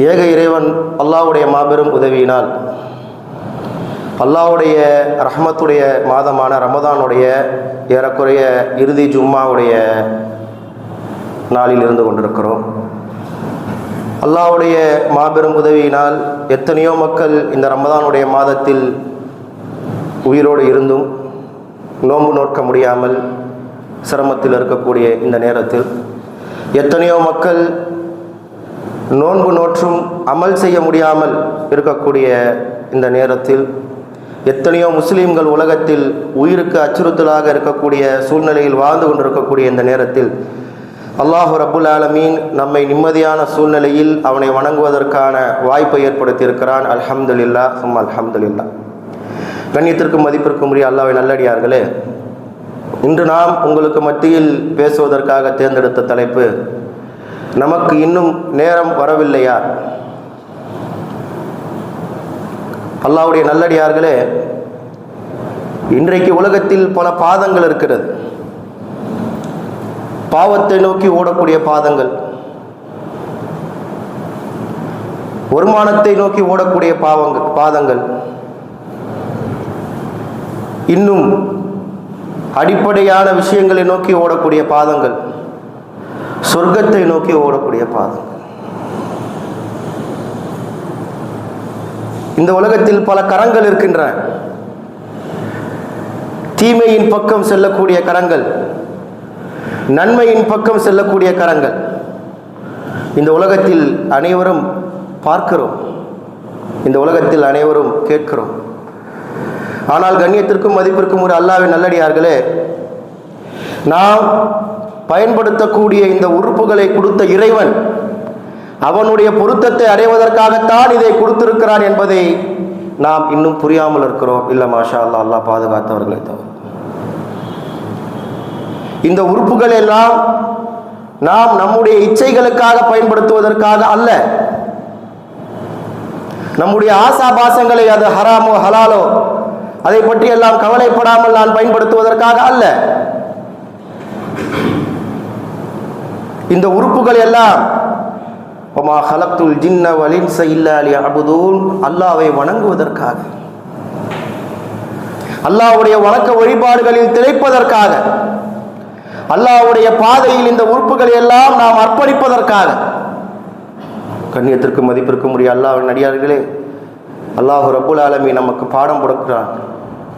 ஏக இறைவன் அல்லாஹ்வுடைய மாபெரும் உதவியினால் அல்லாஹ்வுடைய ரஹ்மத்துடைய மாதமான ரமதானுடைய ஏறக்குறைய இறுதி ஜும்மாவுடைய நாளில் இருந்து கொண்டிருக்கிறோம். அல்லாஹ்வுடைய மாபெரும் உதவியினால் எத்தனையோ மக்கள் இந்த ரமதானுடைய மாதத்தில் உயிரோடு இருந்தும் நோன்பு நோக்க முடியாமல் சிரமத்தில் இருக்கக்கூடிய இந்த நேரத்தில், எத்தனையோ மக்கள் நோன்பு நோற்றும் அமல் செய்ய முடியாமல் இருக்கக்கூடிய இந்த நேரத்தில், எத்தனையோ முஸ்லீம்கள் உலகத்தில் உயிருக்கு அச்சுறுத்தலாக இருக்கக்கூடிய சூழ்நிலையில் வாழ்ந்து கொண்டிருக்கக்கூடிய இந்த நேரத்தில் அல்லாஹ் ரப்புல் ஆலமீன் நம்மை நிம்மதியான சூழ்நிலையில் அவனை வணங்குவதற்கான வாய்ப்பை ஏற்படுத்தியிருக்கிறான். அல்ஹம்துலில்லாஹ் சும்மா அல்ஹம்துலில்லாஹ். கண்ணியத்திற்கும் மதிப்பிற்கும் உரிய அல்லாஹ்வின் நல்லடியார்களே, இன்று நாம் உங்களுக்கு மத்தியில் பேசுவதற்காக தேர்ந்தெடுத்த தலைப்பு, நமக்கு இன்னும் நேரம் வரவில்லையா? அல்லாஹ்வுடைய நல்லடியார்களே, இன்றைக்கு உலகத்தில் பல பாதங்கள் இருக்கிறது. பாவத்தை நோக்கி ஓடக்கூடிய பாதங்கள், வருமானத்தை நோக்கி ஓடக்கூடிய பாதங்கள், இன்னும் அடிப்படையான விஷயங்களை நோக்கி ஓடக்கூடிய பாதங்கள், சொர்க்கத்தை நோக்கி ஓடக்கூடிய பாதங்கள். இந்த உலகத்தில் பல கரங்கள் இருக்கின்றன. தீமையின் பக்கம் செல்லக்கூடிய கரங்கள், நன்மையின் பக்கம் செல்லக்கூடிய கரங்கள். இந்த உலகத்தில் அனைவரும் பார்க்கிறோம், இந்த உலகத்தில் அனைவரும் கேட்கிறோம். ஆனால் கண்ணியத்திற்கும் மதிப்பிற்கும் ஒரு அல்லாஹ்வின் நல்லடியார்களே, நாம் பயன்படுத்தக்கூடிய இந்த உறுப்புகளை கொடுத்த இறைவன் அவனுடைய பொருத்தத்தை அடைவதற்காகத்தான் இதை கொடுத்திருக்கிறான் என்பதை நாம் இன்னும் புரியாமல் இருக்கிறோம். இல்லை மாஷா அல்லாஹ், அல்லாஹ் பாதுகாத்தவர்களை தவிர. இந்த உறுப்புகள் எல்லாம் நாம் நம்முடைய இச்சைகளுக்காக பயன்படுத்துவதற்காக அல்ல, நம்முடைய ஆசாபாசங்களை, அது ஹராமோ ஹலாலோ அதை பற்றி எல்லாம் கவலைப்படாமல் நான் பயன்படுத்துவதற்காக அல்ல. இந்த உறுப்புகள் எல்லாம் வமா ஹலக்துல் ஜின்ன வல் இன்ஸ இல்லா லியஅபுதூன், அல்லாஹ்வை வணங்குவதற்காக, அல்லாஹ்வுடைய வணக்க வழிபாடுகளில் திளைப்பதற்காக, அல்லாஹ்வுடைய பாதையில் இந்த உறுப்புகளை எல்லாம் நாம் அர்ப்பணிப்பதற்காக. கண்ணியத்திற்கும் மதிப்பிற்கும் உரிய அல்லாஹ்வின் அடியார்களே, அல்லாஹ் ரப்புல் ஆலமீன் நமக்கு பாடம் கொடுக்கிறான்.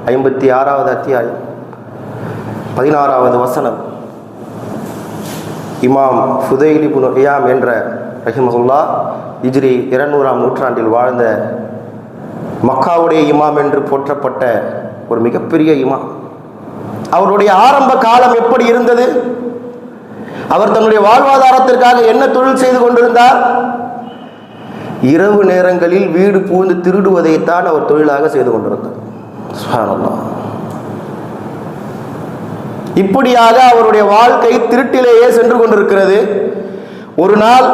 56வது அத்தியாயம் 16வது வசனம். இமாம் ஃபுதைல் இப்னு இயாம் என்ற ரஹிமஹுல்லாஹ் ஹிஜ்ரி 200ஆம் நூற்றாண்டில் வாழ்ந்த மக்காவுடைய இமாம் என்று போற்றப்பட்ட ஒரு மிகப்பெரிய இமாம். அவருடைய ஆரம்ப காலம் எப்படி இருந்தது? அவர் தன்னுடைய வாழ்வாதாரத்திற்காக என்ன தொழில் செய்து கொண்டிருந்தார்? இரவு நேரங்களில் வீடு பூந்து திருடுவதைத்தான் அவர் தொழிலாக செய்து கொண்டிருந்தார். சுப்ஹானல்லாஹ். இப்படியாக அவருடைய வாழ்க்கை திருட்டிலேயே சென்று கொண்டிருக்கிறது. ஒரு நாள்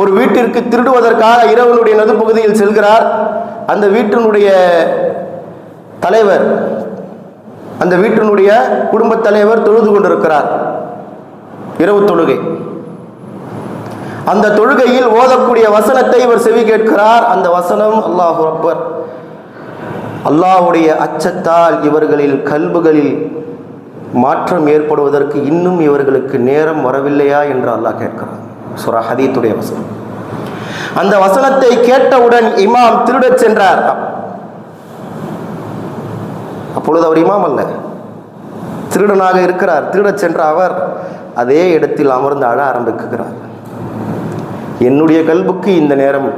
ஒரு வீட்டிற்கு திருடுவதற்காக இரவனுடைய நடுப்பகுதியில் செல்கிறார். அந்த வீட்டினுடைய தலைவர், அந்த வீட்டினுடைய குடும்பத் தலைவர் தொழுது கொண்டிருக்கிறார், இரவு தொழுகை. அந்த தொழுகையில் ஓதக்கூடிய வசனத்தை இவர் செவி கேட்கிறார். அந்த வசனம் அல்லாஹு அக்பர். அல்லாஹ்வுடைய அச்சத்தால் இவர்களில் கல்புகளில் மாற்றம் ஏற்படுவதற்கு இன்னும் இவர்களுக்கு நேரம் வரவில்லையா என்று அல்லாஹ் கேட்கிறார். சூரா ஹதீதுடைய வசனம். அந்த வசனத்தை கேட்டவுடன் இமாம் திருடச் சென்றார். அப்பொழுது அவர் இமாம் அல்ல, திருடனாக இருக்கிறார். திருடச் சென்ற அவர் அதே இடத்தில் அமர்ந்து அழ ஆரம்பிக்கிறார். என்னுடைய கல்புக்கு இந்த நேரம்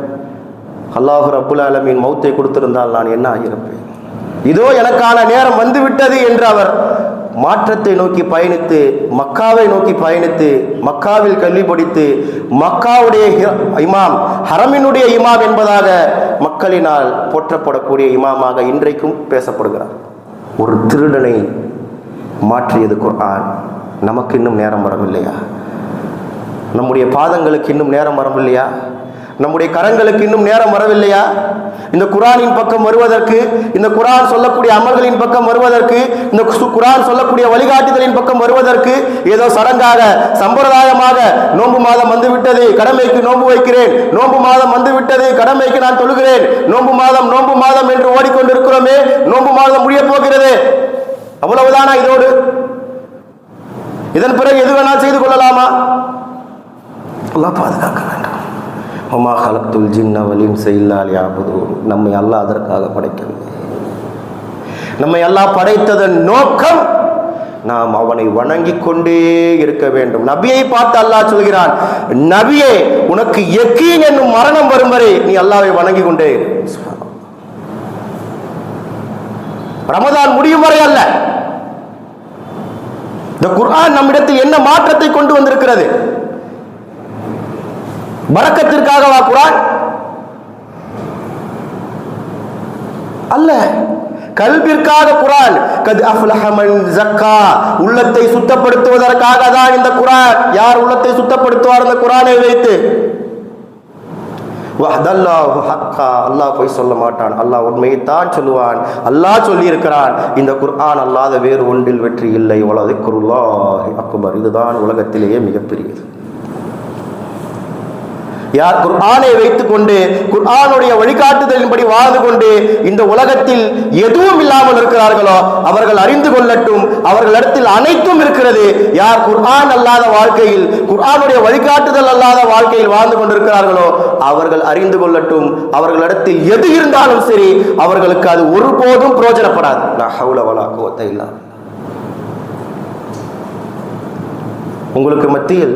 அல்லாஹ் ரப்புல் ஆலமீன் மௌத்தை கொடுத்திருந்தால் நான் என்ன ஆகியிருப்பேன்? இதோ எனக்கான நேரம் வந்துவிட்டது என்று அவர் மாற்றத்தை நோக்கி பயணித்து, மக்காவை நோக்கி பயணித்து, மக்காவில் கல்வி படித்து, மக்காவுடைய இமாம், ஹரமினுடைய இமாம் என்பதாக மக்களினால் போற்றப்படக்கூடிய இமாமாக இன்றைக்கும் பேசப்படுகிறார். ஒரு திருடனை மாற்றியது குர்ஆன். நமக்கு இன்னும் நேரம் வரவில்லையா? நம்முடைய பாதங்களுக்கு இன்னும் நேரம் வரவில்லையா? நம்முடைய கரங்களுக்கு இன்னும் நேரம் வரவில்லையா? இந்த குர்ஆனின் பக்கம் வருவதற்கு, இந்த குர்ஆன் சொல்லக்கூடிய அமல்களின் பக்கம் வருவதற்கு, இந்த குர்ஆன் சொல்லக்கூடிய வழிகாட்டுதலின் பக்கம் வருவதற்கு ஏதோ சடங்காக சம்பிரதாயமாக நோன்பு மாதம் வந்துவிட்டது, கடமைக்கு நோன்பு வைக்கிறேன், நோன்பு மாதம் வந்துவிட்டது, கடமைக்கு நான் தொழுகிறேன், நோன்பு மாதம் என்று ஓடிக்கொண்டிருக்கிறோமே, நோன்பு மாதம் முடிய போகிறது, அவ்வளவுதானா இதோடு? இதன் பிறகு எது வேணால் செய்து கொள்ளலாமா? அல்லாஹ் பாதுகாக்க வேண்டும். வமா ஹலக்துல் ஜின்ன வல் இன்ஸ இல்லா லியஅபுதூன். நம்மை அல்லாஹ் அதற்காக படைக்கவில்லை. நம்மை அல்லாஹ் படைத்ததன் நோக்கம் நாம் அவனை வணங்கிக் கொண்டே இருக்க வேண்டும். நபியை பார்த்து அல்லாஹ் சொல்கிறான், நபியே, உனக்கு யக்கீன் என்னும் மரணம் வரும் வரை நீ அல்லாஹ்வை வணங்கிக் கொண்டே இரு. ரமதான் முடியும் வரை அல்ல. இந்த குர்ஆன் நம்மிடத்தில் என்ன மாற்றத்தை கொண்டு வந்திருக்கிறது? பரக்கத்திற்காகவா குர்ஆன்? அல்ல, கல்பிற்காக குர்ஆன். கத் அஃப்லஹ மன் ஸக்கா, உள்ளத்தை சுத்தப்படுத்துவதற்காக தான் இந்த குர்ஆன். யார் உள்ளத்தை சுத்தப்படுத்துவார் இந்த குர்ஆனை வைத்து? வஹ்தல்லாஹு ஹக்கா, அல்லாஹ் போய் சொல்ல மாட்டான், அல்லாஹ் உண்மையைத்தான் சொல்லுவான். அல்லாஹ் சொல்லி இருக்கிறான், இந்த குர்ஆன் அல்லாத வேறு ஒன்றில் வெற்றி இல்லை. வல திக்ருல்லாஹி அக்பர், இதுதான் உலகத்திலேயே மிகப்பெரியது. யார் குர்ஆனை வைத்துக் கொண்டு குர்ஆனுடைய வழிகாட்டுதலின்படி வாழ்ந்து கொண்டு இந்த உலகத்தில் எதுவும் இல்லாமல் இருக்கிறார்களோ அவர்கள் அறிந்து கொள்ளட்டும், அவர்களிடத்தில் அனைத்தும் இருக்கிறது. யார் குர்ஆன் அல்லாத வாழ்க்கையில், குர்ஆனுடைய வழிகாட்டுதல் அல்லாத வாழ்க்கையில் வாழ்ந்து கொண்டிருக்கிறார்களோ அவர்கள் அறிந்து கொள்ளட்டும், அவர்களிடத்தில் எது இருந்தாலும் சரி அவர்களுக்கு அது ஒருபோதும் பிரயோஜனப்படாது. லா ஹவுல வலா குவத்த இல்லா. உங்களுக்கு மத்தியில்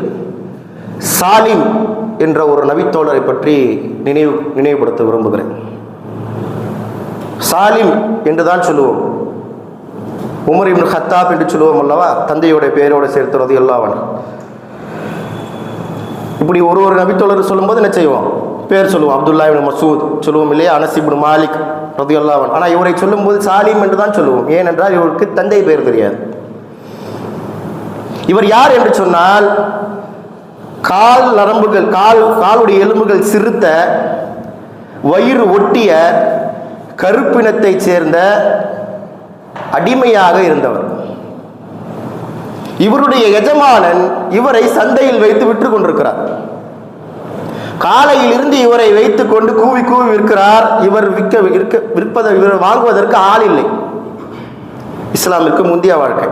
சாலிம் என்ற ஒரு நபித்தோழரை பற்றி நினைவுபடுத்த விரும்புகிறேன். சாலிம் என்றுதான் சொல்லுவோம், உமர் இப்னு கத்தாப் என்று சொல்லுவோம் அல்லவா, தந்தையோட பெயரோடு சேர்த்து ரலியல்லாஹு அன்ஹு. இப்படி ஒரு நபித்தோழர் சொல்லும்போது என்ன செய்வோம்? பேர் சொல்லுவோம். அப்துல்லா இப்னு மஸ்ஊத் சொல்லுவோம் இல்லையா, அனஸ் இப்னு மாலிக் ரலியல்லாஹு அன்ஹு. ஆனால் இவரை சொல்லும்போது சாலிம் என்று தான் சொல்லுவோம். ஏனென்றால் இவருக்கு தந்தை பெயர் தெரியாது. இவர் யார் என்று சொன்னால், கால் நரம்புகள், காலுடைய எலும்புகள் சிறுத்த, வயிறு ஒட்டிய, கருப்பினத்தை சேர்ந்த அடிமையாக இருந்தவர். இவருடைய எஜமானன் இவரை சந்தையில் வைத்து விற்று கொண்டிருக்கிறார். காலையில் இருந்து இவரை வைத்துக் கொண்டு கூவி கூவி விற்கிறார். இவர் விற்பதை இவர் வாங்குவதற்கு ஆள் இல்லை. இஸ்லாமிற்கு முந்தைய வாழ்க்கை.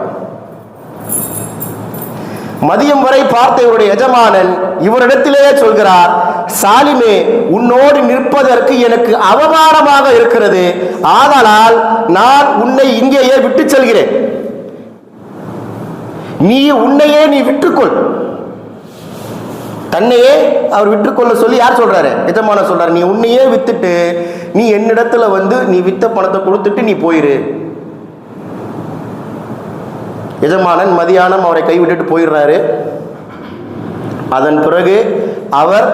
மதியம் வரை பார்த்த இவருடைய எஜமானன் இவரிடத்திலேயே சொல்கிறார், சாலிமே, உன்னோடு நிற்பதற்கு எனக்கு அவமானமாக இருக்கிறது, ஆதலால் நான் உன்னை இங்கேயே விட்டு செல்கிறேன். உன்னையே நீ விட்டுக்கொள். தன்னையே அவர் விட்டுக்கொள்ள சொல்லி யார் சொல்றாரு? எஜமான சொல்றாரு, நீ உன்னையே வித்துட்டு நீ என்னிடத்துல வந்து நீ வித்த பணத்தை கொடுத்துட்டு நீ போயிரு. எஜமானன் மதியானம் அவரை கைவிட்டுட்டு போயிடுறாரு. அதன் பிறகு அவர்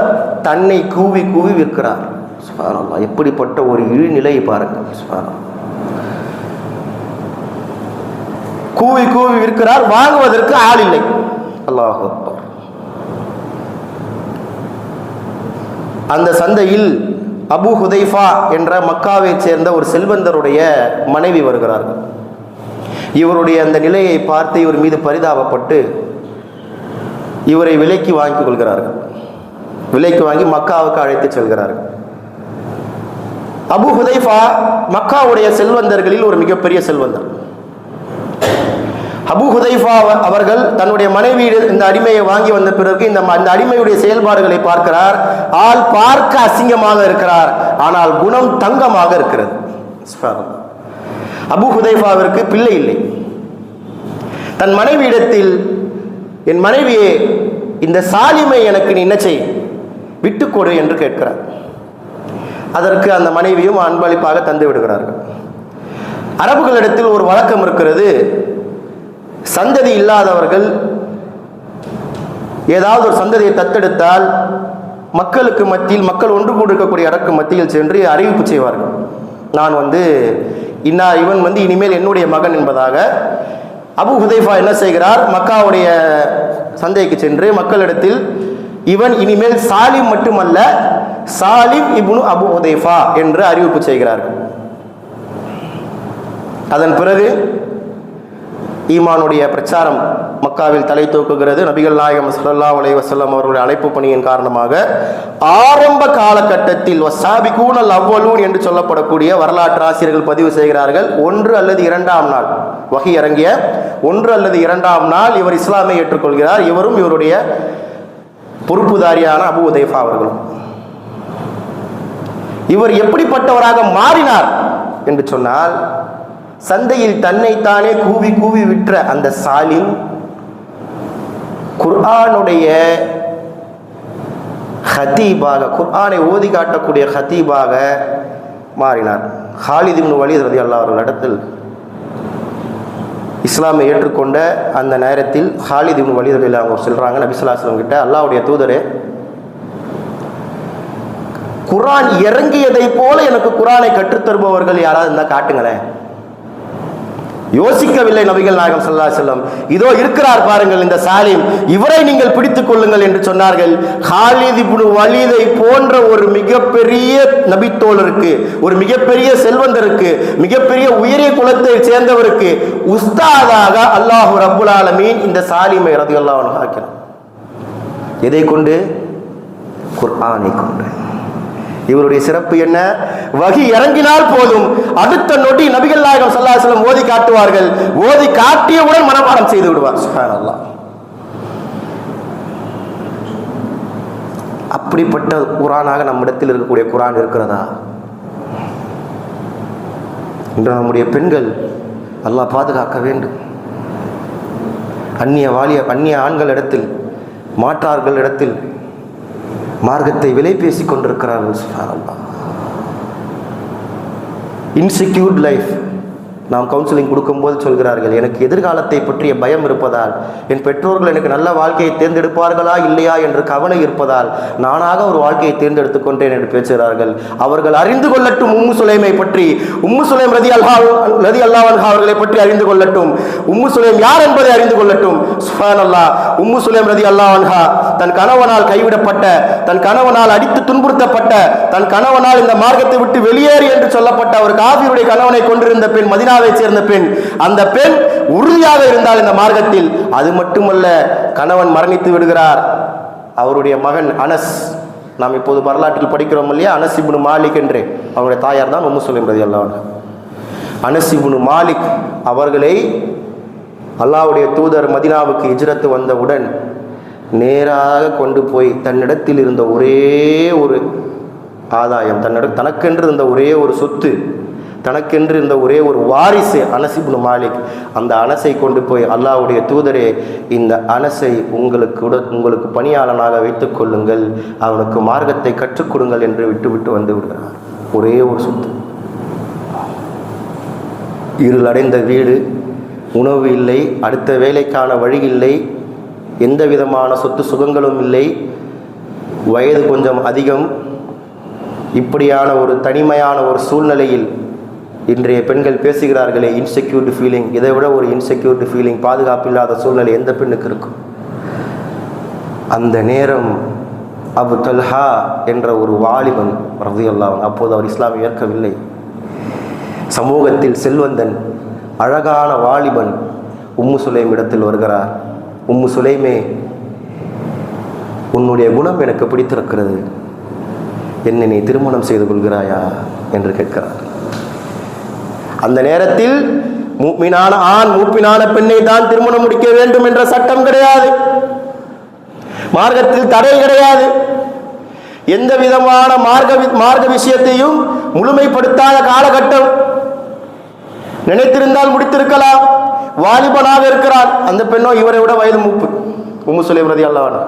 தன்னை கூவி கூவி விற்கிறார். சுப்ஹானல்லாஹ், எப்படிப்பட்ட ஒரு இழிநிலையை பாருங்கள். சுப்ஹானல்லாஹ், கூவி கூவி விற்கிறார், வாங்குவதற்கு ஆள் இல்லை. அல்லாஹ் அக்பர். அந்த சந்தையில் அபு ஹுதைஃபா என்ற மக்காவை சேர்ந்த ஒரு செல்வந்தருடைய மனைவி வருகிறார்கள். இவருடைய அந்த நிலையை பார்த்து இவர் மீது பரிதாபப்பட்டு இவரை விலைக்கு வாங்கிக் கொள்கிறார்கள். விலைக்கு வாங்கி மக்காவுக்கு அழைத்து செல்கிறார்கள். அபு ஹுதைஃபா மக்காவுடைய செல்வந்தர்களில் ஒரு மிகப்பெரிய செல்வந்தர். அபு ஹுதைஃபா அவர்கள் தன்னுடைய மனைவி இந்த அடிமையை வாங்கி வந்த பிறகு இந்த அடிமையுடைய செயல்பாடுகளை பார்க்கிறார். ஆள் பார்க்க அசிங்கமாக இருக்கிறார், ஆனால் குணம் தங்கமாக இருக்கிறது. அபு ஹுதைஃபாவிற்கு பிள்ளை இல்லை. தன் மனைவியிடத்தில், என் மனைவியே, இந்த சாலிமை எனக்கு நீ என்ன செய், விட்டுக்கொடு என்று கேட்கிறார். அதற்கு அந்த மனைவியும் அன்பளிப்பாக தந்து விடுகிறார்கள். அரபுகளிடத்தில் ஒரு வழக்கம் இருக்கிறது, சந்ததி இல்லாதவர்கள் ஏதாவது ஒரு சந்ததியை தத்தெடுத்தால் மக்களுக்கு மத்தியில், மக்கள் ஒன்று கூடிருக்கக்கூடிய இடக்கு மத்தியில் சென்று அறிவிப்பு செய்வார்கள். நான் இவன் இனிமேல் என்னுடைய மகன் என்பதாக. அபு ஹுதைஃபா என்ன செய்கிறார், மக்காவுடைய சந்தைக்கு சென்று மக்களிடத்தில், இவன் இனிமேல் சாலிம் மட்டுமல்ல சாலிம் இப்னு அபு ஹுதைஃபா என்று அறிவிப்பு செய்கிறார்கள். அதன் பிறகு ஈமானுடைய பிரச்சாரம் மக்காவில் தலை தூக்குகிறது. நபிகள் நாயகம் ஸல்லல்லாஹு அலைஹி வஸல்லம் அவர்களுடைய அழைப்பு பணியின் காரணமாக ஆரம்ப காலகட்டத்தில் வஸாபிகூனல் அவ்வலூன் என்று சொல்லப்படக்கூடிய வரலாற்று ஆசிரியர்கள் பதிவு செய்கிறார்கள், 1 அல்லது 2ஆம் நாள் வஹி இறங்கிய 1 அல்லது 2ஆம் நாள் இவர் இஸ்லாமை ஏற்றுக்கொள்கிறார். இவரும் இவருடைய பொறுப்புதாரியான அபு ஹுதைஃபா அவர்களும். இவர் எப்படிப்பட்டவராக மாறினார் என்று சொன்னால், சந்தையில் தன்னைத்தானே கூவி கூவி விற்ற அந்த சாலிம் குர்ஆனுடைய ஹதீபாக, குர்ஆனை ஓதி காட்டக்கூடிய ஹதீபாக மாறினார். ஹாலித் இப்னு வலீத் ரலியல்லாஹு அன்ஹு இடத்தில் இஸ்லாமை ஏற்றுக்கொண்ட அந்த நேரத்தில் ஹாலித் இப்னு வலீத் ரலியல்லாஹு அன்ஹு சொல்றாங்க நபி ஸல்லல்லாஹு அலைஹி வஸல்லம் கிட்ட, அல்லாஹ்வுடைய தூதரே, குர்ஆன் இறங்கியதை போல எனக்கு குர்ஆனை கற்றுத்தருபவர்கள் யாராவது இருந்தால் காட்டுங்களேன். யோசிக்கவில்லை நபிகள் நாயகம் ஸல்லல்லாஹு அலைஹி வஸல்லம். இதோ இருக்கிறார் பாருங்கள் இந்த சாலிம், இவரை நீங்கள் பிடித்துக் கொள்ளுங்கள் என்று சொன்னார்கள். ஹாலித் இப்னு வலீதை போன்ற ஒரு மிகப்பெரிய நபித்தோழருக்கு, ஒரு மிகப்பெரிய செல்வந்தருக்கு, மிகப்பெரிய உயரிய குலத்தை சேர்ந்தவருக்கு உஸ்தாதாக அல்லாஹ் ரப்புல் ஆலமீன் இந்த சாலிமை ரலியல்லாஹு அன்ஹு ஆக்கினார். எதை கொண்டு? குர்ஆனை கொண்டு. இவருடைய சிறப்பு என்ன? வஹி இறங்கினால் போதும், அடுத்த நொடி நபிகள் நாயகம் ஸல்லல்லாஹு அலைஹி வஸல்லம் ஓதி காட்டுவார்கள். ஓதி காட்டியவுடன் மனப்பாடம் செய்து விடுவார். சுப்ஹானல்லாஹ். அப்படிப்பட்ட குர்ஆனாக நம்மிடத்தில் இருக்கக்கூடிய குர்ஆன் இருக்கிறதா? இன்று நம்முடைய பெண்கள் அல்லாஹ் பாதுகாக்க வேண்டும். அந்நிய ஆண்களிடத்தில், மாற்றார்கள் இடத்தில் மார்க்கத்தை விலை பேசிக் கொண்டிருக்கிறார்கள். சுப்ஹானல்லாஹ். Insecured life. நாம் கவுன்சிலிங் கொடுக்கும்போது சொல்கிறார்கள், எனக்கு எதிர்காலத்தை பற்றிய பயம் இருப்பதால், என் பெற்றோர்கள் எனக்கு நல்ல வாழ்க்கையை தேர்ந்தெடுப்பார்களா இல்லையா என்று கவலை இருப்பதால் நானாக ஒரு வாழ்க்கையை தேர்ந்தெடுத்துக் கொண்டேன் என்று பேசுகிறார்கள். அவர்கள் அறிந்து கொள்ளட்டும் உம்மு சுலைமை பற்றி. உம்மு சுலைம் ரலியல்லாஹு அன்ஹா அவர்களை பற்றி அறிந்து கொள்ளட்டும். உம்மு சுலைம் யார் என்பதை அறிந்து கொள்ளட்டும். சுப்ஹானல்லாஹ். உம்மு சுலைம் ரலியல்லாஹு அன்ஹா தன் கணவனால் கைவிடப்பட்ட, தன் கணவனால் அடித்து துன்புறுத்தப்பட்ட, தன் கணவனால் இந்த மார்க்கத்தை விட்டு வெளியேறு என்று சொல்லப்பட்ட ஒரு காஃபிருடைய கணவனை கொண்டிருந்த பெண், மதீனாவை சேர்ந்த பெண். அந்த பெண் உறுதியாக இருந்தால் இந்த மார்க்கத்தில். அது மட்டுமல்ல, கணவன் மரணித்து விடுகிறார். அவருடைய மகன் அனஸ், நாம் இப்போது வரலாற்றில் படிக்கிறோம் இல்லையா, அனஸ் இப்னு மாலிக் என்று, அவருடைய தாயார் தான் உம்மு சுலைம் ரலியல்லாஹு அன்ஹா. அனஸ் இப்னு மாலிக் அவர்களை அல்லாஹ்வுடைய தூதர் மதீனாவுக்கு ஹிஜ்ரத் வந்தவுடன் நேராக கொண்டு போய் தன்னிடத்தில் இருந்த ஒரே ஒரு ஆதாயம், தனக்கென்று இருந்த ஒரே ஒரு சொத்து, தனக்கென்று இருந்த ஒரே ஒரு வாரிசு அனஸ் இப்னு மாலிக். அந்த அனஸை கொண்டு போய், அல்லாஹ்வுடைய தூதரே, இந்த அனஸை உங்களுக்கு பணியாளனாக வைத்துக் கொள்ளுங்கள், அவனுக்கு மார்க்கத்தை கற்றுக் கொடுங்கள் என்று விட்டு வந்து விடுகிறார். ஒரே ஒரு சொத்து. இருளடைந்த வீடு, உணவு இல்லை, அடுத்த வேலைக்கான வழி இல்லை, எந்த விதமான சொத்து சுகங்களும் இல்லை, வயது கொஞ்சம் அதிகம். இப்படியான ஒரு தனிமையான ஒரு சூழ்நிலையில் இன்றைய பெண்கள் பேசுகிறார்களே, இன்செக்யூர்டு ஃபீலிங். இதை விட ஒரு இன்செக்யூர்டு ஃபீலிங், பாதுகாப்பு இல்லாத சூழ்நிலை எந்த பெண்ணுக்கு இருக்கும்? அந்த நேரம் அபு தல்ஹா என்ற ஒரு வாலிபன் ரலியல்லாஹு அன்ஹு, அப்போது அவர் இஸ்லாமை ஏற்கவில்லை, சமூகத்தில் செல்வந்தன், அழகான வாலிபன் உம்மு சுலைம் இடத்தில் வருகிறார். உம்மு சுலைமே, உன்னுடைய குணம் எனக்கு பிடித்திருக்கிறது, என்னை நீ திருமணம் செய்து கொள்கிறாயா என்று கேட்கிறார். அந்த நேரத்தில் மூமினான ஆண் மூப்பினான பெண்ணை தான் திருமணம் முடிக்க வேண்டும் என்ற சட்டம் கிடையாது, மார்க்கத்தில் தடை கிடையாது. எந்த விதமான மார்க்க விஷயத்தையும் முழுமைப்படுத்தாத காலகட்டம். நினைத்திருந்தால் முடித்திருக்கலாம். வாலிபனாக இருக்கிறான், அந்த பெண்ணோ இவரை விட வயது மூப்பு, உம்மு சுலைம் ரலியல்லாஹு அன்ஹா.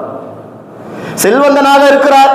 செல்வந்தனாக இருக்கிறார்,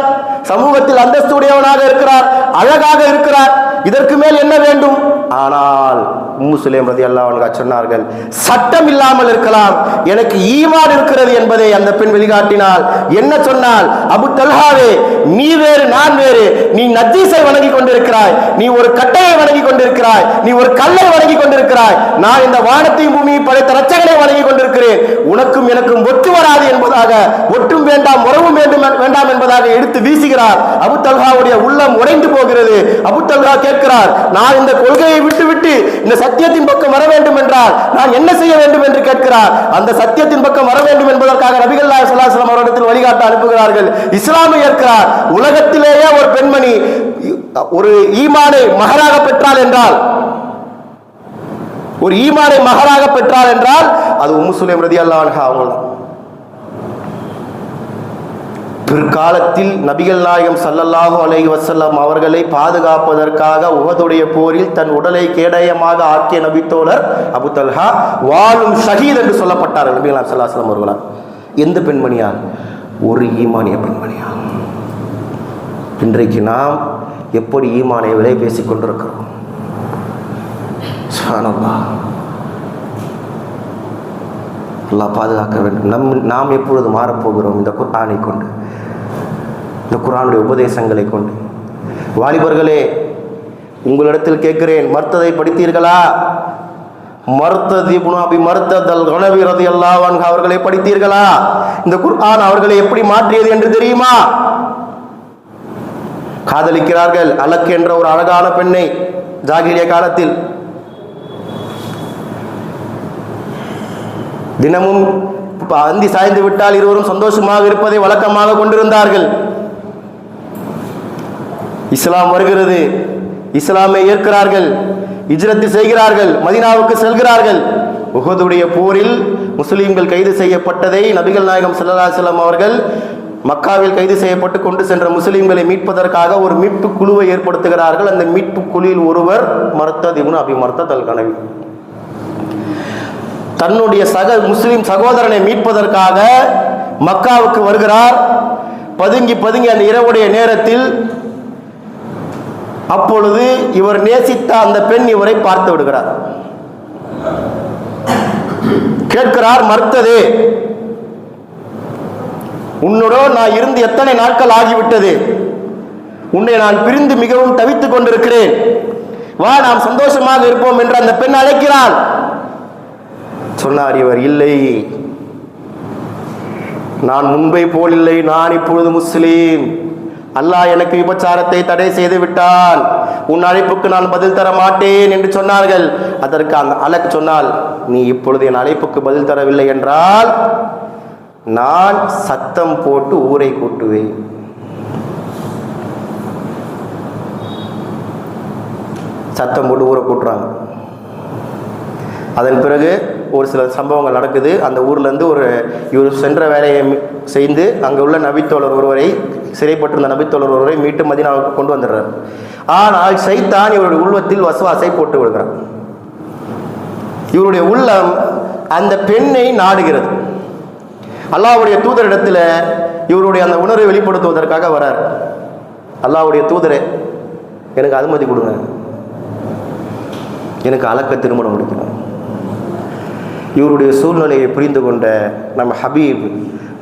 சமூகத்தில் அந்தஸ்துடையவனாக இருக்கிறார், அழகாக இருக்கிறார், இதற்கு மேல் என்ன வேண்டும்? ஆனால் உம்மு சுலைம் ரலியல்லாஹு அன்ஹா சொன்னார்கள், சட்டம் இல்லாமல் இருக்கலாம், எனக்கு ஈமான் இருக்கிறது என்பதை அந்த பெண் வெளிக்காட்டினாள். என்ன சொன்னால், அபு தல்ஹாவே, நீ வேறு நான் வேறு, நீ நஜீஸை வணங்கி கொண்டிருக்கிறாய், நீ ஒரு கட்டையை வணங்கி கொண்டிருக்கிறாய், நீ ஒரு கல்லை வணங்கி கொண்டிருக்கிறாய், நான் இந்த வானத்தையும் பூமியும் படைத்த இரட்சகனை வணங்கி கொண்டிருக்கிறேன், உனக்கும் எனக்கும் ஒட்டு வராது என்பதாக, ஒட்டும் வேண்டாம் உறவும் வேண்டாம் என்பதாக எடுத்து வீசுகிறார். அபு தல்ஹாவுடைய உள்ளம் உடைந்து போகிறது. அபு தல்ஹா கேட்கிறார், நான் இந்த கொள்கையை விட்டு இந்த சத்தியத்தின் பக்கம் வர வேண்டும் என்றால் நான் என்ன செய்ய வேண்டும் என்று கேட்கிறார். அந்த சத்தியத்தின் பக்கம் வர வேண்டும் என்பதற்காக நபிகள் நாயகம் ஸல்லல்லாஹு அலைஹி வஸல்லம் அவரிடத்தில் வழிகாட்ட அனுப்புகிறார்கள். இஸ்லாமை ஏற்கிறார். உலகத்திலேயே ஒரு பெண்மணி ஒரு ஈமானை மகராக பெற்றாள் என்றால், ஒரு ஈமானை மகராக பெற்றாள் என்றால் அது உம்மு சுலைம் ரலியல்லாஹு அன்ஹா அவங்கதான். பிற்காலத்தில் நபிகள் நாயகம் ஸல்லல்லாஹு அலைஹி வஸல்லம் அவர்களை பாதுகாப்பதற்காக உஹதுடைய போரில் தன் உடலை கேடயமாக ஆக்கிய நபித்தோழர் அபு தல்ஹா வாழும் ஷஹீத் என்று சொல்லப்பட்டார்கள் நபிகள் நாயகம் ஸல்லல்லாஹு அலைஹி வஸல்லம் அவர்களால். எந்த பெண்மணியால்? ஒரு ஈமானிய பெண்மணியால். இன்றைக்கு நாம் எப்படி ஈமானை விலை பேசிக் கொண்டிருக்கிறோம். சுப்ஹானல்லாஹ். அல்லாஹ் பாதுகாக்க வேண்டும். நாம் எப்பொழுது மாறப்போகிறோம்? இந்த குர்ஆனை கொண்டு, இந்த குர்ஆனுடைய உபதேசங்களை கொண்டு. வாலிபர்களே, உங்களிடத்தில் கேட்கிறேன், மர்த்ததை படித்தீர்களா? மர்த்தத் இப்னு அபி மர்த்தத் அல்-கனவி ரலியல்லாஹு அன்ஹு அவர்களை படித்தீர்களா? இந்த குர்ஆன் அவர்களை எப்படி மாற்றியது என்று தெரியுமா? காதலிக்கிறார்கள். அலக் என்ற ஒரு அழகான பெண்ணை ஜாகிலிய காலத்தில். தினமும் அந்தி சாய்ந்து விட்டால் இருவரும் சந்தோஷமாக இருப்பதை வழக்கமாக கொண்டிருந்தார்கள். இஸ்லாம் வருகிறது, இஸ்லாமை ஏற்கிறார்கள், ஹிஜ்ரத் செய்கிறார்கள், மதீனாவுக்கு செல்கிறார்கள். உஹதுடைய போரில் முஸ்லிம்கள் கைது செய்யப்பட்டதை நபிகள் நாயகம் ஸல்லல்லாஹு அலைஹி வஸல்லம் அவர்கள் மக்காவில் கைது செய்யப்பட்டு கொண்டு சென்ற முஸ்லிம்களை மீட்பதற்காக ஒரு மீட்பு குழுவை ஏற்படுத்துகிறார்கள். அந்த மீட்பு குழுவில் ஒருவர் மர்த்தத் இப்னு அபி மர்த்தத் அல்-கனவி. தன்னுடைய சக முஸ்லிம் சகோதரனை மீட்பதற்காக மக்காவுக்கு வருகிறார். பதுங்கி அந்த இரவுடைய நேரத்தில் அப்பொழுது இவர் நேசித்த அந்த பெண் இவரை பார்த்து விடுகிறார். கேட்கிறார், மர்த்ததே, உன்னோட நான் இருந்து எத்தனை நாட்கள் ஆகிவிட்டது, உன்னை நான் பிரிந்து மிகவும் தவித்துக் கொண்டிருக்கிறேன், வா நாம் சந்தோஷமாக இருப்போம் என்று அந்த பெண் அழைக்கிறாள். சொன்னார் இவர், இல்லை, நான் முன்பை போல் இல்லை, நான் இப்பொழுது முஸ்லீம், அல்லாஹ் எனக்கு விபச்சாரத்தை தடை செய்து விட்டான், உன் அழைப்புக்கு நான் பதில் தர மாட்டேன் என்று சொன்னார்கள். அதற்கு அந்த அலக் சொன்னால், நீ இப்பொழுது என் அழைப்புக்கு பதில் தரவில்லை என்றால் நான் சத்தம் போட்டு ஊரை கூட்டுவேன். சத்தம் போட்டு ஊரை கூட்டுறாங்க. அதன் பிறகு ஒரு சில சம்பவங்கள் நடக்குது. அந்த ஊர்லேருந்து இவர் சென்ற வேலையை செய்து அங்கே உள்ள நபித்தோழர் ஒருவரை, சிறைப்பட்டிருந்த நபித்தோழர் ஒருவரை மீட்டு மதீனாவுக்கு கொண்டு வந்துடுறார். ஆனால் சைத்தான் இவருடைய உள்ளத்தில் வஸ்வாசை போட்டு விடுகிறார். இவருடைய உள்ளம் அந்த பெண்ணை நாடுகிறது. அல்லாஹ்வுடைய தூதரிடத்தில் இவருடைய அந்த உணர்வை வெளிப்படுத்துவதற்காக வரார். அல்லாஹ்வுடைய தூதரே, எனக்கு அனுமதி கொடுங்க, எனக்கு அலக்க திருமணம் முடிக்கணும். இவருடைய சூழ்நிலையை புரிந்து கொண்ட நம்ம ஹபீப்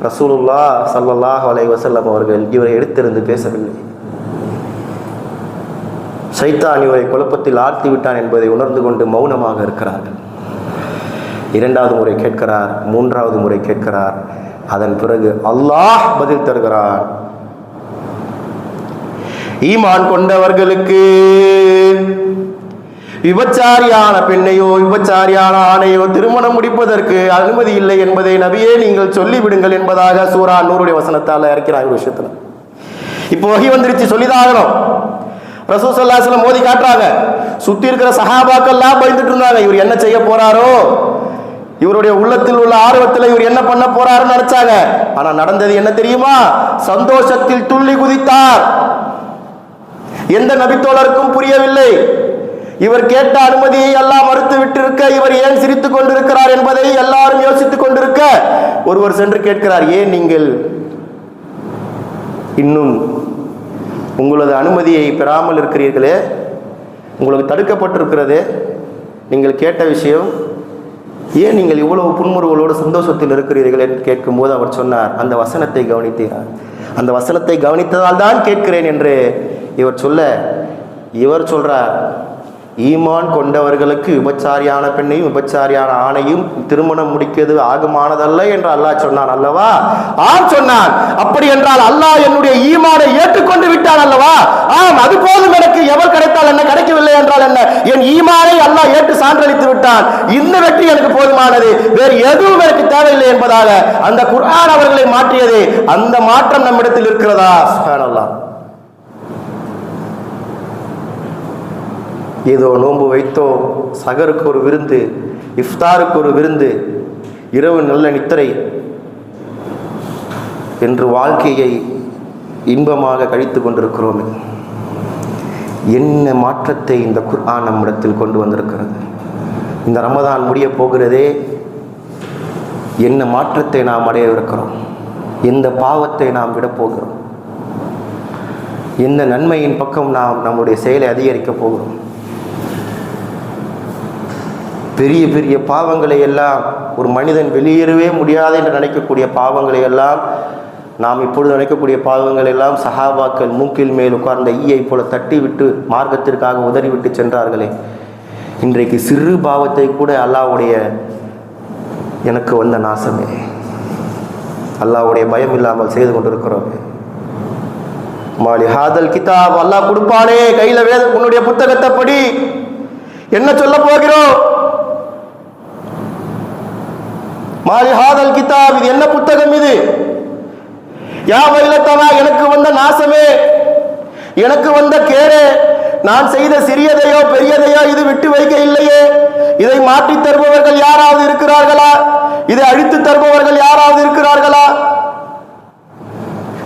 ரசூலுல்லாஹ் ஸல்லல்லாஹு அலைஹி வஸல்லம் அவர்கள் இவரை எடுத்திருந்து பேசவில்லை. ஷைத்தான் இவரை குழப்பத்தில் ஆழ்த்தி விட்டான் என்பதை உணர்ந்து கொண்டு மௌனமாக இருக்கிறார்கள். இரண்டாவது முறை கேட்கிறார், மூன்றாவது முறை கேட்கிறார். அதன் பிறகு அல்லாஹ் பதில் தருகிறான். ஈமான் கொண்டவர்களுக்கு விபச்சாரியான பெண்ணையோ விபச்சாரியான ஆணையோ திருமணம் முடிப்பதற்கு அனுமதி இல்லை என்பதை நபியே நீங்கள் சொல்லிவிடுங்கள் என்பதாக சூரா நூறுடைய வசனத்தால் இறக்கிறாங்க. ஒரு விஷயத்துல இப்போ வகி வந்துருச்சு, சொல்லிதாகணும். ரசூல் ஸல்லல்லாஹு அலைஹி வஸல்லம் மோதி காட்டுறாங்க. சுத்தி இருக்கிற சஹாபாக்கெல்லாம் பயந்துட்டு இருந்தாங்க, இவர் என்ன செய்ய போறாரோ, இவருடைய உள்ளத்தில் உள்ள ஆர்வத்தில் இவர் என்ன பண்ண போறாருன்னு நினைச்சாங்க. ஆனா நடந்தது என்ன தெரியுமா? சந்தோஷத்தில் துள்ளி குதித்தார். எந்த நபித்தோழருக்கும் புரியவில்லை. இவர் கேட்ட அனுமதியை எல்லாம் மறுத்து விட்டிருக்க இவர் ஏன் சிரித்துக் கொண்டிருக்கிறார் என்பதை எல்லாரும் யோசித்துக் கொண்டிருக்க ஒருவர் சென்று கேட்கிறார், ஏன் நீங்கள் இன்னும் உங்களது அனுமதியை பெறாமல் இருக்கிறீர்களே, உங்களுக்கு தடுக்கப்பட்டிருக்கிறது, நீங்கள் கேட்ட விஷயம், ஏன் நீங்கள் இவ்வளவு புன்முறுவலோடு சந்தோஷத்தில் இருக்கிறீர்கள் என்று கேட்கும்போது அவர் சொன்னார், அந்த வசனத்தை கவனித்தீர்கள், அந்த வசனத்தை கவனித்ததால் தான் கேட்கிறேன் என்று இவர் சொல்றார், ஈமான் கொண்டவர்களுக்கு விபச்சாரியான பெண்ணையும் விபச்சாரியான ஆணையும் திருமணம் முடிக்கிறது ஆகுமானதல்ல என்று அல்லாஹ் சொன்னான் அல்லவா? ஆம் சொன்னான். அப்படி என்றால் அல்லாஹ் என்னுடைய ஈமானை ஏற்றுக்கொண்டு விட்டான் அல்லவா? ஆம், அது போதும், எனக்கு எவர் கிடைத்தால் என்ன, கிடைக்கவில்லை என்றால் என்ன, என் ஈமானை அல்லாஹ் ஏற்று சான்றளித்து விட்டான், இந்த வெற்றி எனக்கு போதுமானது, வேறு எதுவும் எனக்கு தேவையில்லை என்பதாக அந்த குர்ஆன் அவர்களை மாற்றியது. அந்த மாற்றம் நம்மிடத்தில் இருக்கிறதா? சுப்ஹானல்லாஹ். ஏதோ நோன்பு வைத்தோ, சகருக்கு ஒரு விருந்து, இஃப்தாருக்கு ஒரு விருந்து, இரவு நல்ல நித்திரை என்று வாழ்க்கையை இன்பமாக கழித்து கொண்டிருக்கிறோமே. என்ன மாற்றத்தை இந்த குர்ஆன் நம்மிடத்தில் கொண்டு வந்திருக்கிறது. இந்த ரமதான் முடிய போகிறதே, என்ன மாற்றத்தை நாம் அடைய இருக்கிறோம், எந்த பாவத்தை நாம் விட போகிறோம், எந்த நன்மையின் பக்கம் நாம் நம்முடைய செயலை அதிகரிக்க போகிறோம். பெரிய பெரிய பாவங்களை எல்லாம், ஒரு மனிதன் வெளியேறவே முடியாது என்று நினைக்கக்கூடிய பாவங்களை எல்லாம், நாம் இப்பொழுது நினைக்கக்கூடிய பாவங்கள் எல்லாம் சஹாபாக்கள் மூக்கில் மேல் உட்கார்ந்த ஈயை போல தட்டி விட்டு மார்க்கத்திற்காக உதறிவிட்டு சென்றார்களே. இன்றைக்கு சிறு பாவத்தை கூட அல்லாஹ்வுடைய எனக்கு வந்த நாசமே, அல்லாஹ்வுடைய பயம் இல்லாமல் செய்து கொண்டிருக்கிறோம். மாலி ஹாதல் கிதாப், அல்லாஹ் கொடுப்பானே கையில உன்னுடைய புத்தகத்தை படி, என்ன சொல்ல போகிறோம்? மாலி ஹாதல் கிதாப், இது என்ன புத்தகம் இது? யா வைலத்தனா, எனக்கு வந்த நாசமே, எனக்கு வந்த கேடே, நான் செய்த சிறியதையோ பெரியதையோ இது விட்டு வைக்க இல்லையே. இதை மாற்றி தருபவர்கள் யாராவது இருக்கிறார்களா? இதை அழித்து தருபவர்கள் யாராவது இருக்கிறார்களா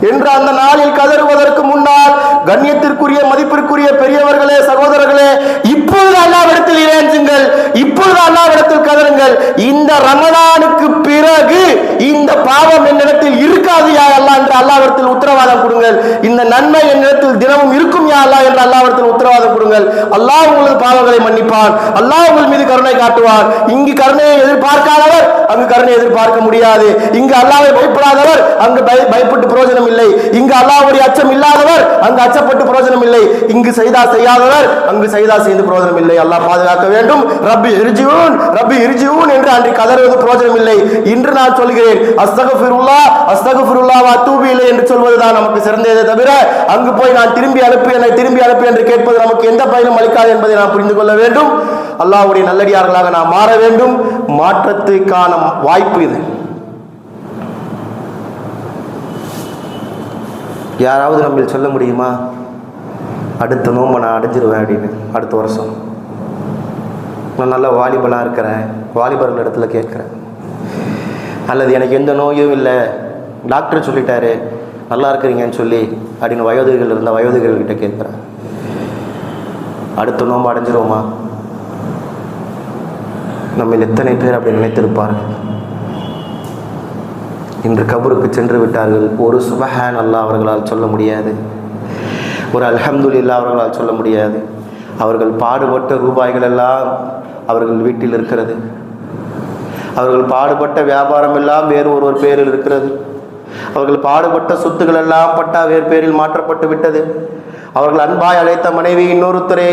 என்று அந்த நாளில் கதறுவதற்கு முன்னால், கண்ணியத்திற்குரிய மதிப்பிற்குரிய பெரியவர்களே, சகோதரர்களே, இப்பொழுது அல்லாஹ்விடத்தில் இறைஞ்சுங்கள், இப்பொழுது அல்லாஹ்விடத்தில் கதறுங்கள். இந்த ரமலானுக்கு பிறகு இந்த பாவம் என்னிடத்தில் இருக்காது யா அல்லாஹ் என்று அல்லாஹ்விடத்தில் உத்தரவாதம் கொடுங்கள். இந்த நன்மை என்னிடத்தில் தினமும் இருக்கும் யா அல்லாஹ் என்று அல்லாஹ்விடத்தில் உத்தரவாதம் கொடுங்கள். அல்லாஹ் உங்களது பாவங்களை மன்னிப்பான், அல்லாஹ் உங்கள் மீது கருணை காட்டுவார். இங்கு கருணையை எதிர்பார்க்காதவர் அங்கு கருணை எதிர்பார்க்க முடியாது. இங்கு அல்லாஹ்வை பயப்படாதவர் அங்கு பயப்பட்டு பிரயோஜனம் இல்லை. இங்கு அல்லாஹ்வுடைய அச்சம் இல்லாதவர் அங்கு அச்சப்பட்டு பிரயோஜனம் இல்லை. இங்கு சைதா செய்யாதவர் அங்கு சைதா செய்து பிரயோஜனம் இல்லை. அல்லாஹ் பாதுகாக்க வேண்டும். ரப்பி இர்ஜிஊன், ரப்பி இர்ஜிஊன் என்று அன்று கதறுவது பிரயோஜனம் இல்லை. இன்று நான் சொல்கிறேன், அஸ்தக்ஃபிருல்லாஹ், அஸ்தக்ஃபிருல்லாஹ் வ அத்தூபு இலைஹி என்று சொல்வதுதான் நமக்கு சிறந்ததே தவிர, அங்கு போய் நான் திரும்பி அனுப்பி என்னை திரும்பி அனுப்பி என்று கேட்பது நமக்கு எந்த பயனும் அளிக்காது என்பதை நாம் புரிந்து கொள்ள வேண்டும். அல்லாஹ்வுடைய நல்லடியார்களாக நாம் மாற வேண்டும். மாற்றத்துக்கான வாய்ப்பு இது. யாராவது நம்ம சொல்ல முடியுமா, அடுத்த நோம்பை நான் அடைஞ்சிருவேன் அப்படின்னு? அடுத்த வருஷம் நான் நல்லா வாலிபலாக இருக்கிறேன், வாலிபர்கள் இடத்துல கேட்குறேன், அல்லது எனக்கு எந்த நோயும் இல்லை, டாக்டர் சொல்லிட்டாரு நல்லா இருக்கிறீங்கன்னு சொல்லி அப்படின்னு வயோதிகர்கள் இருந்த வயோதிகர்கள்கிட்ட கேட்குறேன், அடுத்த நோம்பு அடைஞ்சிருவோமா? நம்ம எத்தனை பேர் அப்படி நினைத்திருப்பார்கள்? இன்று கபருக்கு சென்று விட்டார்கள். ஒரு சுபஹான் அல்லாஹ் அவர்களால் சொல்ல முடியாது, ஒரு அல்ஹம்துலில்லாஹ் அவர்களால் சொல்ல முடியாது. அவர்கள் பாடுபட்ட ரூபாய்கள் எல்லாம் அவர்கள் வீட்டில் இருக்கிறது. அவர்கள் பாடுபட்ட வியாபாரம் எல்லாம் வேறு ஒருவர் பேரில் இருக்கிறது. அவர்கள் பாடுபட்ட சொத்துக்கள் எல்லாம் பட்டா வேறு பேரில் மாற்றப்பட்டு விட்டது. அவர்கள் அன்பாய் அழைத்த மனைவி இன்னொருத்தரை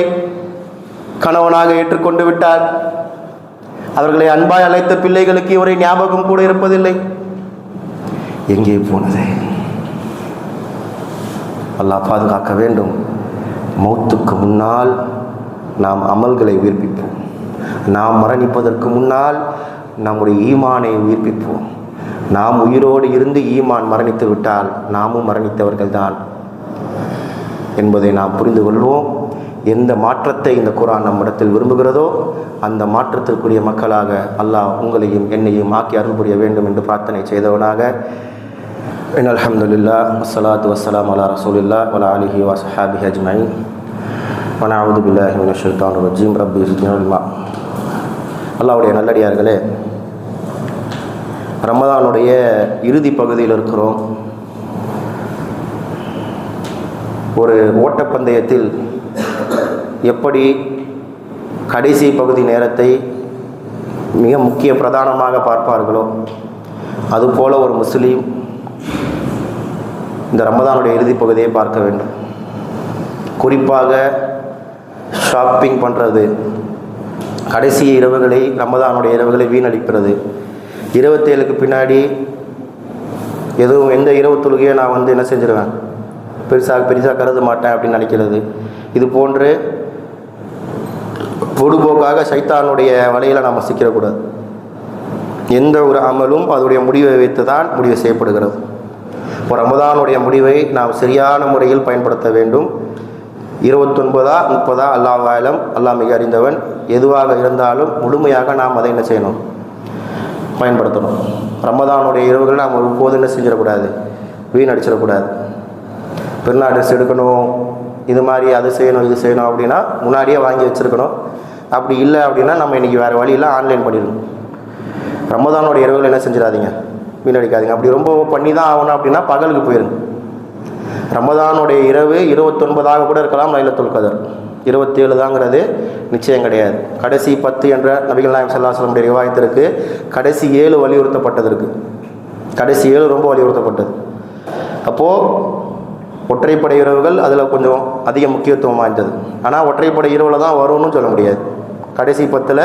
கணவனாக ஏற்றுக்கொண்டு விட்டார். அவர்களை அன்பாய் அழைத்த பிள்ளைகளுக்கு இவரை ஞாபகம் கூட இருப்பதில்லை. எங்கே போனது? அல்லாஹ் பாதுகாக்க வேண்டும். மௌத்துக்கு முன்னால் நாம் அமல்களை உயிர்ப்பிப்போம். நாம் மரணிப்பதற்கு முன்னால் நம்முடைய ஈமானை உயிர்ப்பிப்போம். நாம் உயிரோடு இருந்து ஈமான் மரணித்து விட்டால் நாமும் மரணித்தவர்கள் தான் என்பதை நாம் புரிந்து கொள்வோம். எந்த மாற்றத்தை இந்த குர்ஆன் நம்மிடத்தில் விரும்புகிறதோ அந்த மாற்றத்திற்குரிய மக்களாக அல்லாஹ் உங்களையும் என்னையும் ஆக்கி அருள் புரிய வேண்டும் என்று பிரார்த்தனை செய்தவனாக, அல்ஹம்துலில்லாஹ் வஸ்ஸலாத்து வஸ்ஸலாமு அலா ரசூலில்லாஹ் வ அலா ஆலிஹி வ ஸஹாபிஹி அஜ்மஈன் வ நஅஊது பில்லாஹி மினஷ் ஷைத்தானிர் ரஜீம். ரப்பி ஸித்னி இல்மா. அல்லாஹ்வுடைய நல்லடியார்களே, ரமதானுடைய இறுதி பகுதியில் இருக்கிறோம். ஒரு ஓட்டப்பந்தயத்தில் எப்படி கடைசி பகுதி நேரத்தை மிக முக்கிய பிரதானமாக பார்ப்பார்களோ அதுபோல ஒரு முஸ்லீம் இந்த ரமதானுடைய இறுதி பகுதியை பார்க்க வேண்டும். குறிப்பாக ஷாப்பிங் பண்ணுறது, கடைசி இரவுகளை ரமதானுடைய இரவுகளை வீணடிக்கிறது, 27க்கு பின்னாடி எந்த இரவு தொழுகையை நான் என்ன செஞ்சிருவேன், பெருசாக கருத மாட்டேன் அப்படின்னு நினைக்கிறது, இது போன்று பொடுபோக்காக சைத்தானுடைய வலையில் நாம் சிக்கிடக்கூடாது. எந்த ஒரு அமலும் அதனுடைய முடிவை வைத்து தான் முடிவு செய்யப்படுகிறது. இப்போ ரமதானுடைய முடிவை நாம் சரியான முறையில் பயன்படுத்த வேண்டும். 29 30 அல்லாஹ் ஆலம், அல்லாஹ் மிக அறிந்தவன். எதுவாக இருந்தாலும் முழுமையாக நாம் அதை என்ன செய்யணும், பயன்படுத்தணும். ரமதானுடைய இரவுகள் நாம் ஒருபோது என்ன செஞ்சிடக்கூடாது, வீணடிச்சிடக்கூடாது. பெருநாள் ட்ரெஸ் எடுக்கணும், இது மாதிரி அது செய்யணும் இது செய்யணும் அப்படின்னா முன்னாடியே வாங்கி வச்சுருக்கணும். அப்படி இல்லை அப்படின்னா நம்ம இன்றைக்கி வேறு வழியில் ஆன்லைன் பண்ணிடணும். ரமதானோட இரவுகள் என்ன செஞ்சிடாதீங்க, வீணடிக்காதீங்க. அப்படி ரொம்ப பண்ணி தான் ஆகணும் அப்படின்னா பகலுக்கு போயிருங்க. ரமதானுடைய இரவு 29 கூட இருக்கலாம், லைலத்துல் கதர் 27 தாங்கிறது நிச்சயம் கிடையாது. கடைசி 10 என்ற நபிகள் நாயகம் ஸல்லல்லாஹு அலைஹி வஸல்லம் ரிவாயத்திற்கு கடைசி 7 வலியுறுத்தப்பட்டதற்கு, கடைசி 7 ரொம்ப வலியுறுத்தப்பட்டது. அப்போது ஒற்றைப்படை இரவுகள் அதில் கொஞ்சம் அதிக முக்கியத்துவம் வாய்ந்தது. ஆனால் ஒற்றைப்படை இரவில் தான் வரும்னு சொல்ல முடியாது. கடைசி 10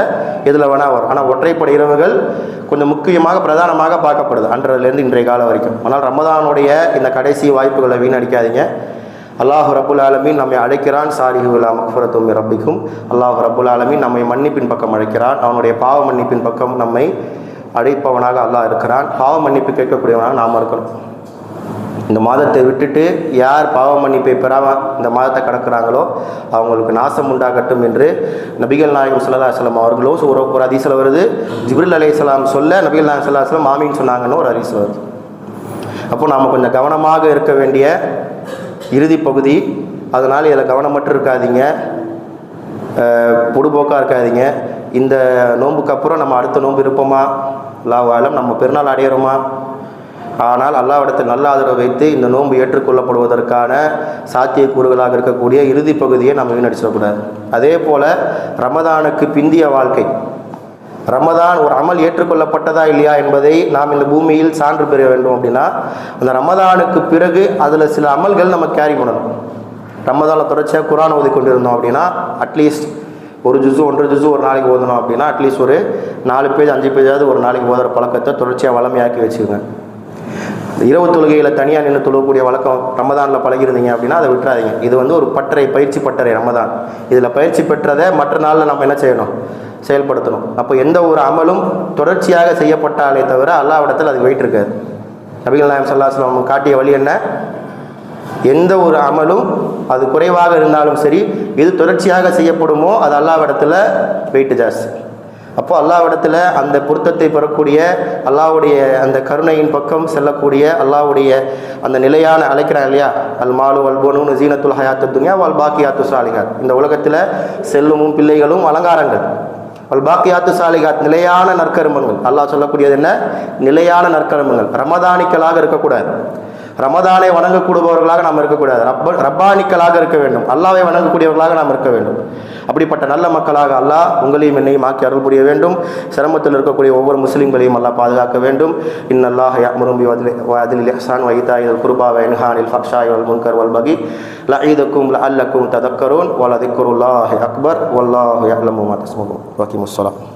எதில் வேணால் வரும். ஆனால் ஒற்றைப்படை இரவுகள் கொஞ்சம் முக்கியமாக பிரதானமாக பார்க்கப்படுது அன்றையிலேருந்து இன்றைய காலம் வரைக்கும். ஆனால் ரமதானுடைய இந்த கடைசி வாய்ப்புகளை வீணடிக்காதீங்க. அல்லாஹ் ரப்புல் ஆலமீன் நம்மை அழைக்கிறான், சாரிஹுலா மக்ஃபிரத்தும் ரப்பிக்கும். அல்லாஹ் ரப்புல் ஆலமீன் நம்மை மன்னிப்பின் பக்கம் அழைக்கிறான். அவனுடைய பாவ மன்னிப்பின் பக்கம் நம்மை அழைப்பவனாக அல்லாஹ் இருக்கிறான். பாவ மன்னிப்பு கேட்கக்கூடியவனாக நாம் இருக்கணும். இந்த மாதத்தை விட்டுட்டு யார் பாவ மன்னிப்பை பெறாமல் இந்த மாதத்தை கடக்கிறாங்களோ அவங்களுக்கு நாசம் உண்டாகட்டும் என்று நபிகள் நாயகம் ஸல்லல்லாஹு அலைஹி வஸல்லம் அவர்களோ ஒரு ஹதீஸில் வருது. ஜிப்ரீல் அலைஹிஸ்ஸலாம் சொல்ல நபிகள் நாயகம் ஸல்லல்லாஹு அலைஹி வஸல்லம் ஆமீன் சொன்னாங்கன்னு ஒரு ஹதீஸில் வருது. அப்போ நாம் கொஞ்சம் கவனமாக இருக்க வேண்டிய இறுதி பகுதி. அதனால் இதில் கவனமற்று இருக்காதீங்க, பொடுபோக்காக இருக்காதீங்க. இந்த நோன்புக்கு அப்புறம் நம்ம அடுத்த நோன்பு இருப்போமா, அல்லாஹ் ஆலம், நம்ம பெருநாள் அடையிறோமா? ஆனால் அல்லாஹ்விடத்தில் நல்ல ஆதரவு வைத்து இந்த நோன்பு ஏற்றுக்கொள்ளப்படுவதற்கான சாத்தியக்கூறுகளாக இருக்கக்கூடிய இறுதி பகுதியை நம்ம வீணடிச்சிடக்கூடாது. அதே போல் ரமதானுக்கு பிந்திய வாழ்க்கை, ரமதான் ஒரு அமல் ஏற்றுக்கொள்ளப்பட்டதா இல்லையா என்பதை நாம் இந்த பூமியில் சான்று பெற வேண்டும். அப்படின்னா அந்த ரமதானுக்கு பிறகு அதில் சில அமல்கள் நம்ம கேரி பண்ணணும். ரமதானில் தொடர்ச்சியாக குர்ஆன் ஓதி கொண்டிருந்தோம் அப்படின்னா அட்லீஸ்ட் ஒரு ஜுஸு 1 ஜுஸு ஒரு நாளைக்கு ஓதணும். அப்படின்னா அட்லீஸ்ட் ஒரு 4 பேஜ் 5 பேஜாவது ஒரு நாளைக்கு ஓதுற பழக்கத்தை தொடர்ச்சியாக வளமையாக்கி வச்சுக்கோங்க. இரவு தொழுகையில் தனியாக நின்று தொழக்கூடிய வழக்கம் ரமதானில் பழகிருந்தீங்க அப்படின்னா அதை விட்டுறாதீங்க. இது ஒரு பயிற்சி பட்டறை ரமதான். இதில் பயிற்சி பெற்றதை மற்ற நாளில் நம்ம என்ன செய்யணும், செயல்படுத்தணும். அப்போ எந்த ஒரு அமலும் தொடர்ச்சியாக செய்யப்பட்டாலே தவிர அல்லாஹ்விடத்தில் அது வெயிட் இருக்காது. நபிகள் நாயகம் ஸல்லல்லாஹு அலைஹி வஸல்லம் காட்டிய வழி என்ன, எந்த ஒரு அமலும் அது குறைவாக இருந்தாலும் சரி, எது தொடர்ச்சியாக செய்யப்படுமோ அது அல்லாஹ்விடத்தில் வெயிட் ஜாஸ்தி. அப்போ அல்லாஹ்விடத்தில் அந்த பொருத்தத்தை பெறக்கூடிய, அல்லாஹ்வுடைய அந்த கருணையின் பக்கம் செல்லக்கூடிய, அல்லாஹ்வுடைய அந்த நிலையான அழைக்கிறான் இல்லையா, அல் மாலு வல் பனூன் ஜீனத்துல் ஹயாத்துத் துன்யா வல் பாக்கியாத்து சாலிஹாத். இந்த உலகத்தில் செல்வமும் பிள்ளைகளும் அலங்காரங்கள். வல் பாக்கியாத்து சாலிஹாத் நிலையான நற்கர்மங்கள். அல்லாஹ் சொல்லக்கூடியது என்ன, நிலையான நற்கர்மங்கள். ரமதானிக்கலாக இருக்கக்கூடாது, ரமதானை வணங்கக்கூடியவர்களாக நாம் இருக்கக்கூடாது, ரப்பானிக்கலாக இருக்க வேண்டும், அல்லாஹ்வை வணங்கக்கூடியவர்களாக நாம் இருக்க வேண்டும். அப்படிப்பட்ட நல்ல மக்களாக அல்லாஹ் உங்களையும் என்னையும் ஆக்கி அருள் புரிய வேண்டும். சிரமத்தில் இருக்கக்கூடிய ஒவ்வொரு முஸ்லீம்களையும் அல்லாஹ் பாதுகாக்க வேண்டும். இன்னல்லாஹ யஅமுரு பில் இஹ்சான் வ ஈதாஇல் குர்பா வ யன்ஹா அனில் ஃபஹ்ஷாஇ வல் முன்கர் வல் பகி லஇதுக்கும் லஅல்லக்கும் ததக்கரூன் வ லதிக்ருல்லாஹி அக்பர் வல்லாஹு யஅலமு மா தஸ்மஊன். வ அகீமுஸ் ஸலாத்.